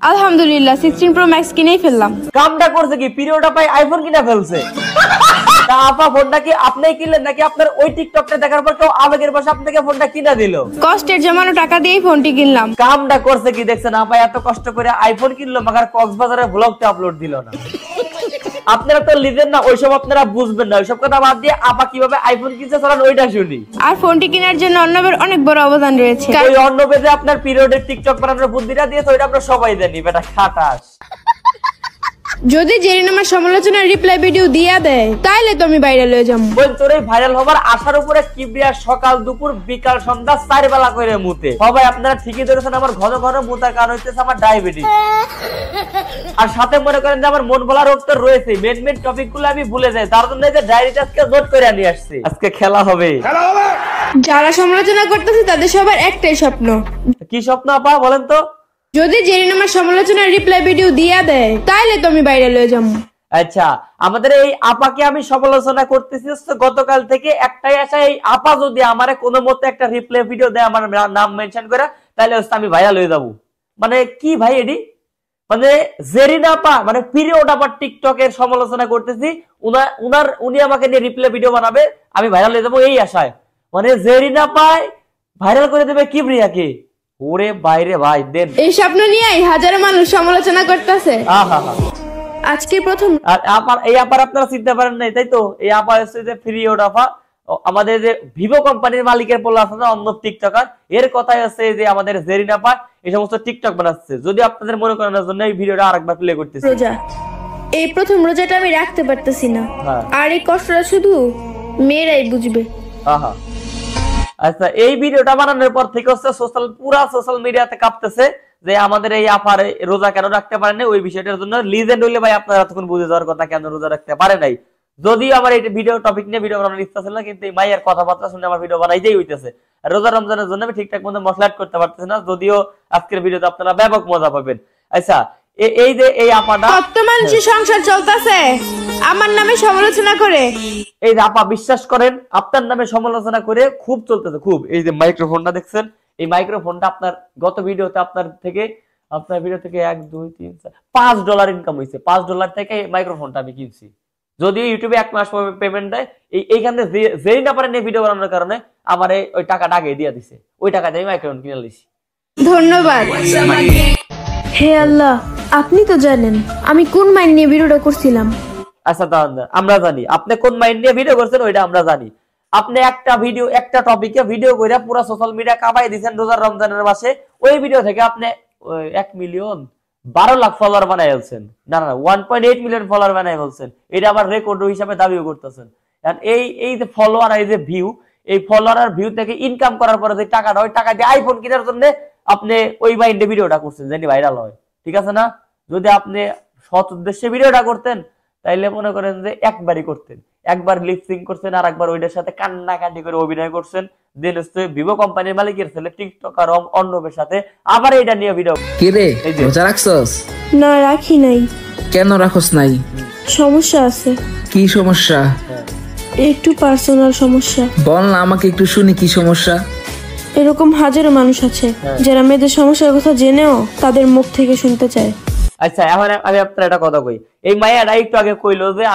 আলহামদুলিল্লাহ 16 pro max কিনেই ফেললাম। কামটা করছে কি পিরিয়ডটা পাই আইফোন কিনে ফেলছে। তা আপা ফোনটা কি আপনিই কিনলেন নাকি আপনার ওই টিকটকটা দেখার পর কেউ আবেগের বশে আপনাকে ফোনটা কিনে দিল? কষ্টের জমানো টাকা দিয়েই ফোনটি কিনলাম। কামটা করছে কি দেখছেন আপা এত কষ্ট করে আইফোন কিনলো মাগার কক্সবাজারে ব্লগটা আপলোড দিল না। আপনারা তো লিজেন না ওইসব আপনারা বুঝবেন না, ওইসব কথা বাদ দিয়ে আপা কিভাবে আইফোন কিনছে চলেন ওইটা শুনি। আর ফোনটি কেনার জন্য অর্ণবের অনেক বড় অবদান রয়েছে। ওই অর্ণবে যে আপনার পিরিয়ডের টিকটক বানানোর বুদ্ধিটা দিয়েছে ওইটা আমরা সবাই জানি, বেটা খাটাস। যদি জেরিন আমার সমালোচনার রিপ্লাই ভিডিও দিয়া দেয় তাইলে তো আমি বাইরে লয়ে যাবো। বোন তোর এই ভাইরাল হবার আশার উপরে কিবরিয়া সকাল দুপুর বিকাল সন্ধ্যা 4 বেলা করে মুতে। সবাই আপনারা ঠিকই ধরেছেন আমার ঘন ঘন মুতার কারণ হইতেছে আমার ডায়াবেটিস। আর সাথে মনে করেন যে আমার মন ভোলা রোগ তো রয়েছে, মেন মেন টপিক গুলো আমি ভুলে যাই, তার জন্য এই যে ডায়েরিটা আজকে নোট করে নিয়ে আসছি। আজকে খেলা হবে। যারা সমালোচনা করতেছে তাদের সবার একটাই স্বপ্ন। কি স্বপ্ন আপা বলেন তো? যদি জেরিন আমার সমালোচনার রিপ্লাই ভিডিও দিয়া দেয় তাইলে তো আমি বাইরে লয়ে যাবো। আচ্ছা আমাদের এই আপাকে আমি সমালোচনা করতেছি গতকাল থেকে একটাই আশা, এই আপা যদি আমারে কোনো মতে একটা রিপ্লাই ভিডিও দেয় আমার নাম মেনশন করে তাহলে আমি ভাইরাল হয়ে যাবো। মানে কি ভাই এডি, মানে জেরিন আপা মানে পিরিয়ড আপা টিকটকের সমালোচনা করতেছি, উনি আমাকে নিয়ে রিপ্লাই ভিডিও বানাবে আমি ভাইরাল হয়ে যাবো এই আশায়। মানে জেরিন আপা ভাইরাল করে দেবে কিবরিয়াকে। ওরে বাইরে ভাই দেন এই স্বপ্ন নিয়েই হাজারো মানুষ সমালোচনা করতেছে। আজকে প্রথম এই আপার আপনারা চিনতে পারেন নাই তাই তো? এই আপা হচ্ছে যে পিরিয়ড আপা, আমাদের যে ভিভো কোম্পানির মালিকের পোলা আছে না অন্য টিকটকার, এর কথাই হচ্ছে যে আমাদের জেরিন আপা এই সমস্ত টিকটক বানাচ্ছে। যদি আপনাদের মনে করানোর জন্য এই ভিডিওটা আরেকবার প্লে করতেছি। রোজা, এই প্রথম রোজাটা আমি রাখতে পারতেছি না, আর এই কষ্টটা শুধু মেয়েরাই বুঝবে। আচ্ছা এই ভিডিওটা বানানোর পর থেকে হচ্ছে পুরা সোশ্যাল মিডিয়াতে কাঁপতেছে যে আমাদের এই আপার রোজা কেন রাখতে পারে না, ওই বিষয়টার জন্য লিজেন্ড হইলে ভাই আপনারা তখন বুঝে যাওয়ার কথা কেন রোজা রাখতে পারে নাই। যদিও আমার এই ভিডিও টপিক নিয়ে ভিডিও বানানোর ইচ্ছা ছিল না, কিন্তু এই মাইয়ের কথাবার্তা শুনে আমার ভিডিও বানাইতেই হইতেছে। রোজা রমজানের জন্য আমি ঠিকঠাক মতো মশলা অ্যাড করতে পারতেছি না, যদিও আজকের ভিডিওতে আপনারা ব্যাপক মজা পাবেন। আচ্ছা এই যে এই আপাটা কত মানুষের সংসার চলতেছে আমার নামে সমালোচনা করে, এই যে আপা বিশ্বাস করেন আপনার নামে সমালোচনা করে খুব চলতেছে খুব। এই যে মাইক্রোফোনটা দেখছেন, এই মাইক্রোফোনটা আপনার গত ভিডিওতে আপনার ভিডিও থেকে 1 2 3 4 $5 ইনকাম হয়েছে। $5 থেকে এই মাইক্রোফোনটা আমি কিনছি, যদিও ইউটিউবে 1 মাস পেমেন্ট দেয়। এইখানে যেই না পারেন এই ভিডিও বানানোর কারণে আমার ওই টাকাটা আগে দিয়ে দিছে, ওই টাকা দিয়ে মাইক্রোফোন কিনে নিয়েছি। ধন্যবাদ। হে আল্লাহ, আপনি তো জানেন আমি কোন মাইন্ড নিয়ে ভিডিওটা করছিলাম। আচ্ছা তাহলে আমরা জানি আপনি কোন মাইন্ড নিয়ে ভিডিও করছেন, ওইটা আমরা জানি। আপনি একটা ভিডিও একটা টপিকে ভিডিও করে পুরো সোশ্যাল মিডিয়া কামাই দিয়েছেন রোজার রমজানের মাসে। ওই ভিডিও থেকে আপনি 1,12,00,000 ফলোয়ার বানাই ফেলছেন, না 1.8 মিলিয়ন ফলোয়ার বানাই ফেলছেন। এটা আবার রেকর্ড হিসাবে দাবিও করতেছেন। এই যে ফলোয়ার এই যে ভিউ, এই ফলোয়ার আর ভিউ থেকে ইনকাম করার পরে যে টাকাটা, ওই টাকা দিয়ে আইফোন কেনার জন্য আপনি ওই মাইন্ডে ভিডিওটা করছেন জানি ভাইরাল হয়, ঠিক আছে না? যদি আপনি সৎ উদ্দেশ্যে ভিডিওটা করতেন তাইলে মনে করেন যে একবারই করতেন, একবার লিপসিং করছেন আর একবার ওইটার সাথে কান্নাকাটি করে অভিনয় করছেন। দেন হচ্ছে ভিভো কোম্পানির মালিকের ছেলে টিকটকার অর্ণবের সাথে আবার এইটা নিয়ে ভিডিও। কি রে রোজা রাখছস? না রাখি নাই। কেন রাখছ নাই? সমস্যা আছে। কি সমস্যা? একটু পার্সোনাল সমস্যা। বল না আমাকে একটু শুনি কি সমস্যা। এরকম হাজারো মানুষ আছে যারা মেয়েদের সমস্যার কথা জেনেও তাদের মুখ থেকে শুনতে চায়। আচ্ছা এখন আমি আপনার একটা কথা কই, এই মাইয়াটা একটু আগে কইলো যে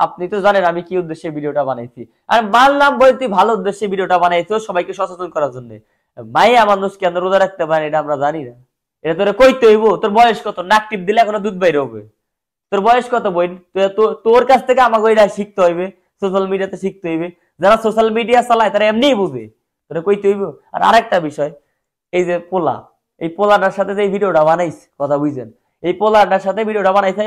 আপনি তো জানেন আমি কি উদ্দেশ্যে ভিডিওটা বানাইছি। আর মানলাম বই তুই ভালো উদ্দেশ্যে ভিডিওটা বানাইছো সবাইকে সচেতন করার জন্য। মাইয়া মানুষ কেন রোজা রাখতে পারে এটা আমরা জানি না, এটা তোরে কইতে হইব। তোর বয়স কত? নাক টিপ দিলে এখনো দুধ বাইরে হবে। তোর বয়স কত বোন? তোর কাছ থেকে আমাকে এটা শিখতে হইবে, সোশ্যাল মিডিয়াতে শিখতে হইবে। যারা সোশ্যাল মিডিয়া চালায় তারা এমনিই বুঝে, তোরে কইতে হইব। আর আরেকটা বিষয়, এই যে এই পোলাটার সাথে যে ভিডিওটা বানাইছে, কথা বুঝছেন, এই পোলাটার সাথে ভিডিওটা বানাইছে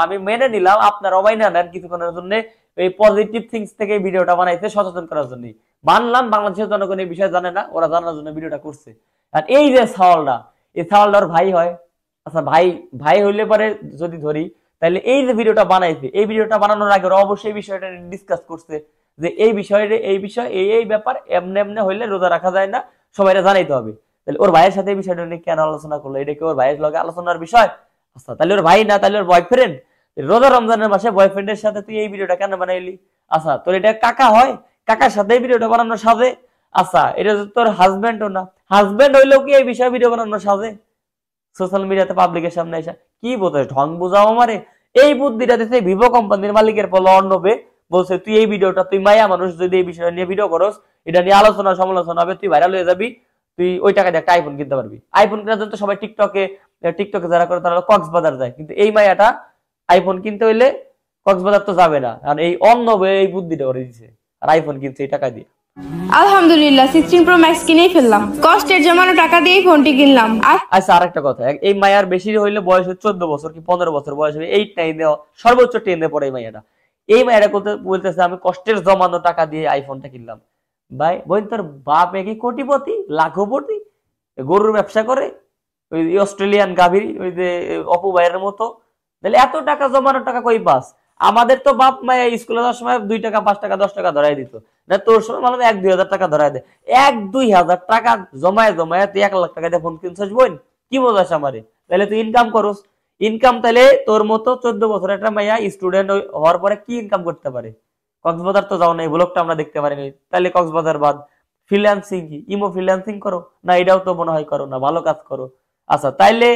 আমি মেনে নিলাম আপনার অবাই না নেন কিছুক্ষণের জন্য, এই পজিটিভ থিংস থেকে ভিডিওটা বানাইছে সচেতন করার জন্য। মানলাম বাংলাদেশের জনগণ এই বিষয় জানে না, ওরা জানার জন্য ভিডিওটা করছে। আর এই যে সাওয়ালটা, এই সাওয়ালটার ভাই হয়। আচ্ছা ভাই হইলে পরে যদি ধরি তাহলে এই যে ভিডিওটা বানাইছে, এই ভিডিওটা বানানোর আগে ওরা অবশ্যই এই বিষয়টা ডিসকাস করছে যে এই বিষয় এই ব্যাপার এমনে হইলে রোজা রাখা যায় না, সবাই জানাইতে হবে। তাহলে ওর ভাইয়ের সাথে এই বিষয়টা নিয়ে কেন আলোচনা করলো? এটা কি ওর ভাইয়ের লগে আলোচনার বিষয়? আচ্ছা তাহলে ওর ভাই না, তাহলে ওর বয়ফ্রেন্ড। রোজা রমজানের মাসে বয়ফ্রেন্ডের সাথে তুই এই ভিডিওটা কেন বানাইলি? আচ্ছা তোর এটা কাকা হয়, কাকার সাথে এই ভিডিওটা বানানোর সাজে? আচ্ছা এটা তোর হাজবেন্ডও না, হাজবেন্ড হইলেও কি এই বিষয়ে ভিডিও বানানোর সাজে? সোশ্যাল মিডিয়াতে পাবলিকের সামনে এসে কি বোঝায় ঢং বোঝাও আমারে। এই বুদ্ধিটা দিতে ভিভো কোম্পানির মালিকের বলে অর্ণবে বলছে তুই এই ভিডিওটা তুই মায়া মানুষ যদি এই বিষয়টা নিয়ে ভিডিও করস এটা নিয়ে আলোচনা সমালোচনা হবে তুই ভাইরাল হয়ে যাবি, তুই ওই টাকা দিয়ে একটা আইফোন কিনতে পারবি। আইফোন কেনার জন্য তো সবাই টিকটকে যারা করে তারা কক্সবাজার যায়, কিন্তু এই মায়াটা আইফোন কিনতে হইলে কক্সবাজার তো যাবে না, আর এই অর্ণবে এই বুদ্ধিটা করে দিচ্ছে আর আইফোন কিনছে এই টাকা দিয়ে। আলহামদুলিল্লাহ 16 প্রো ম্যাক্স কিনেই ফেললাম, কষ্টের জমানো টাকা দিয়েই ফোনটি কিনলাম। আচ্ছা আরেকটা কথা, এই মায়ার বেশি হইলে বয়স 14 বছর কি 15 বছর বয়স হবে, 8 9 সর্বোচ্চ 10 পড়ে এই মায়াটা। এই মায়াটা বলতেছে আমি কষ্টের জমানো টাকা দিয়ে আইফোনটা কিনলাম। ভাই বোন তোর বাপ কি কোটিপতি লাখপতি, গরুর ব্যবসা করে, ওই অস্ট্রেলিয়ান গাভীর ওই যে অপু ভাইয়ের মতো, তাহলে এত টাকা জমানো টাকা কই পাস? আমাদের তো বাপ মায়া স্কুলে যাওয়ার সময় 2 টাকা 5 টাকা 10 টাকা ধরাই দিত না, তোর সময় মানে 1-2 হাজার টাকা ধরাই দেয়। 1-2 হাজার টাকা জমায় তুই 1 লাখ টাকা দিয়ে ফোন কিনছিস বোন, কি বোঝাস আমারে? তাহলে তুই ইনকাম করস, ইনকাম তাহলে তোর মতো 14 বছরের একটা মাইয়া স্টুডেন্ট হওয়ার পরে কি ইনকাম করতে পারে? কক্সবাজার তো যাও না, এই ব্লগটা আমরা দেখতে পারিনি, তাহলে কক্সবাজার বাদ ফ্রিল্যান্সিং কি ইমো ফ্রিল্যান্সিং করো না? এটাও তো মনে হয় করো না, ভালো কাজ করো। আচ্ছা তাইলে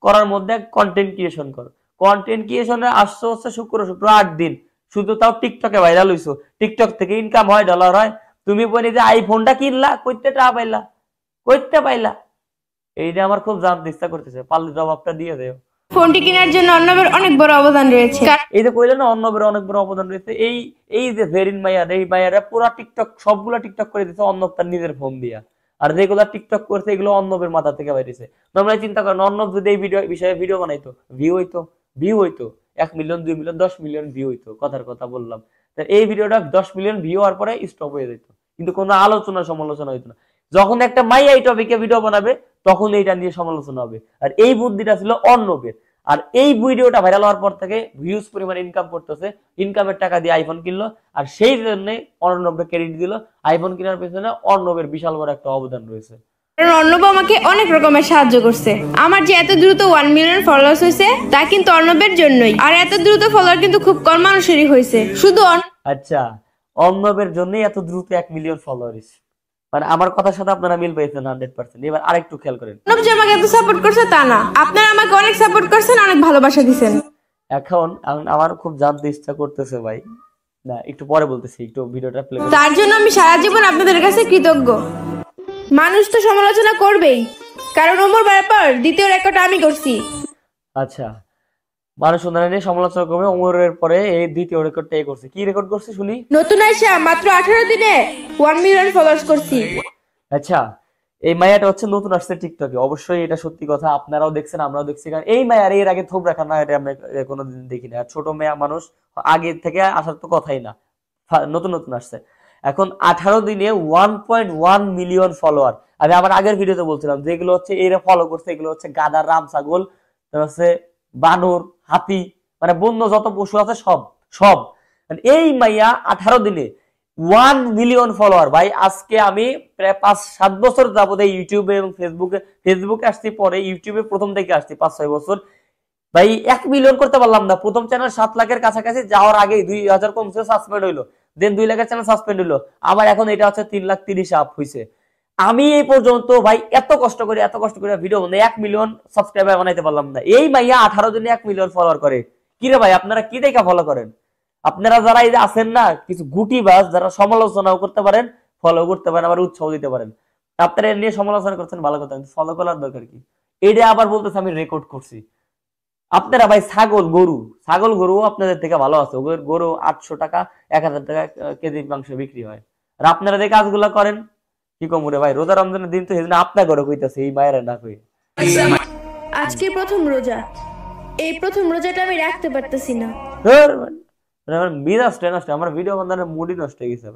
করার মধ্যে কন্টেন্ট ক্রিয়েশন করো, কন্টেন্ট ক্রিয়েশনে আসছো হচ্ছে শুক্র 8 দিন, শুধু তাও টিকটকে ভাইরাল হইছো, টিকটক থেকে ইনকাম হয়, ডলার হয়, তুমি বলি যে আইফোনটা কিনলা কইতে টাকা পাইলা, কইতে পাইলা? এইটা আমার খুব জানতে ইচ্ছা করতেছে, পারলে জবাবটা দিয়ে দেও। ফোনটি কেনার জন্য অর্ণবের অনেক বড় অবদান রয়েছে। এই যে কইলে না অর্ণবের অনেক বড় অবদান রয়েছে, এই যে ভেরিন মাইয়ার, এই মাইয়ারা পুরো টিকটক সবগুলা টিকটক করে দিচ্ছে অর্ণব তার নিজের ফোন দিয়া, আর যেগুলা টিকটক করছে এগুলো অর্ণবের মাথা থেকে বাইরেছে। তোমরা চিন্তা করেন অর্ণব যদি এই বিষয়ে ভিডিও বানাইতো, ভিউ হইতো 1 মিলিয়ন 2 মিলিয়ন 10 মিলিয়ন ভিউ হইতো, কথার কথা বললাম। এই ভিডিওটা 10 মিলিয়ন ভিউ হওয়ার পরে স্টপ হয়ে যেত, কিন্তু কোনো আলোচনা সমালোচনা হইতো না। যখন একটা মাইয়া এই টপিকে ভিডিও বানাবে তখন এইটা নিয়ে সমালোচনা হবে, আর এই বুদ্ধিটা ছিল অর্ণবের। আর এই ভিডিওটা ভাইরাল হওয়ার পর থেকে ভিউজ পরিমাণ ইনকাম করতেছে, ইনকামের টাকা দিয়ে আইফোন কিনলো, আর সেই জন্য অর্ণবকে ক্রেডিট দিল। আইফোন কেনার পেছনে অর্ণবের বিশাল বড় একটা অবদান রয়েছে, কারণ অর্ণব আমাকে অনেক রকমের সাহায্য করছে। আমার যে এত দ্রুত 1 মিলিয়ন ফলোয়ার্স হয়েছে তা কিন্তু অর্ণবের জন্যই, আর এত দ্রুত ফলোয়ার কিন্তু খুব কম মানুষেরই হয়েছে, শুধু আচ্ছা অর্ণবের জন্যই এত দ্রুত 1 মিলিয়ন ফলোয়ার, মানে আমার কথার সাথে আপনারা মিল পেয়েছেন 100%। এবার আরেকটু খেয়াল করেন, অর্ণব যে আমাকে এত সাপোর্ট করছে তা না, আপনারা আমাকে অনেক সাপোর্ট করছেন, অনেক ভালোবাসা দিয়েছেন। এখন আমার খুব জানতে ইচ্ছা করতেছে ভাই, না একটু পরে বলতেছি, একটু ভিডিওটা প্লে করুন। তার জন্য আমি সারা জীবন আপনাদের কাছে কৃতজ্ঞ। মানুষ তো সমালোচনা করবেই, কারণ ওমর ব্যাপার দ্বিতীয় রেকর্ড আমি করছি। আচ্ছা মানুষ উন্নয়ন নিয়ে সমালোচনা করবে, ওমরের পরে এই দ্বিতীয় রেকর্ডটা করছে। কি রেকর্ড করছে শুনি? নতুন আইসা মাত্র 18 দিনে 1 মিলিয়ন ফলোয়ার্স করছি। আচ্ছা এই মায়াটা হচ্ছে নতুন আসছে টিকটকে, অবশ্যই এটা সত্যি কথা, আপনারাও দেখছেন আমরাও দেখছি, কারণ এই মায়ার এর আগে থোপ রাখা না, এটা আমরা কোনোদিন দেখি না। ছোট মেয়া মানুষ আগে থেকে আসার তো কথাই না, নতুন নতুন আসছে। এখন 18 দিনে 1.1 মিলিয়ন ফলোয়ার। আমি আমার আগের ভিডিওতে বলছিলাম যেগুলো হচ্ছে এরা ফলো করছে এগুলো হচ্ছে গাধা, রাম, ছাগল, হচ্ছে বানর, হাতি, মানে বন্য যত পশু আছে সব। এই মাইয়া 18 দিনে 1 মিলিয়ন ফলোয়ার। ভাই আজকে আমি প্রায় 5-7 বছর যাবত ইউটিউবে এবং ফেসবুকে আসছি, পরে ইউটিউবে প্রথম থেকে আসছি 5-6 বছর। ভাই 1 মিলিয়ন করতে পারলাম না। প্রথম চ্যানেল 7 লাখের কাছাকাছি যাওয়ার আগে 2000 কমছে, সাসপেন্ড হইলো, দেন 2 লাখের চ্যানেল সাসপেন্ড হইলো, আবার এখন এটা হচ্ছে 3,30,000 আপ হইছে। আমি এই পর্যন্ত ভাই এত কষ্ট করে ভিডিও বানাই 1 মিলিয়ন সাবস্ক্রাইবার বানাইতে পারলাম না। এই মাইয়া 18 দিনে 1 মিলিয়ন ফলোয়ার করে। কি রে ভাই আপনারা কি দেখা ফলো করেন? আপনারা যারা এই যে আছেন না কিছু গুটি বাস, যারা সমালোচনাও করতে পারেন, ফলো করতে পারেন, আবার উৎসাহ দিতে পারেন, আপনারা এর নিয়ে সমালোচনা করছেন ভালো কথা, কিন্তু ফলো করার দরকার কি? এটা আবার বলতেছে আমি রেকর্ড করছি। আপনারা ভাই ছাগল গরু আপনাদের থেকে ভালো আছে, গরু 800 টাকা 1000 টাকা কেজি মাংস বিক্রি হয়, আর আপনারা যে কাজগুলো করেন কি কম রে ভাই। রোজা রমজানের দিন তো সেদিন আপনার ঘরে কইতাছে, এই মায়ের না কই। আজকে প্রথম রোজা, এই প্রথম রোজাটা আমি রাখতে পারতেছি না। আমার মিজাজ নষ্ট, আমার ভিডিও বানানোর মুডই নষ্ট হয়ে গেছে ভাই।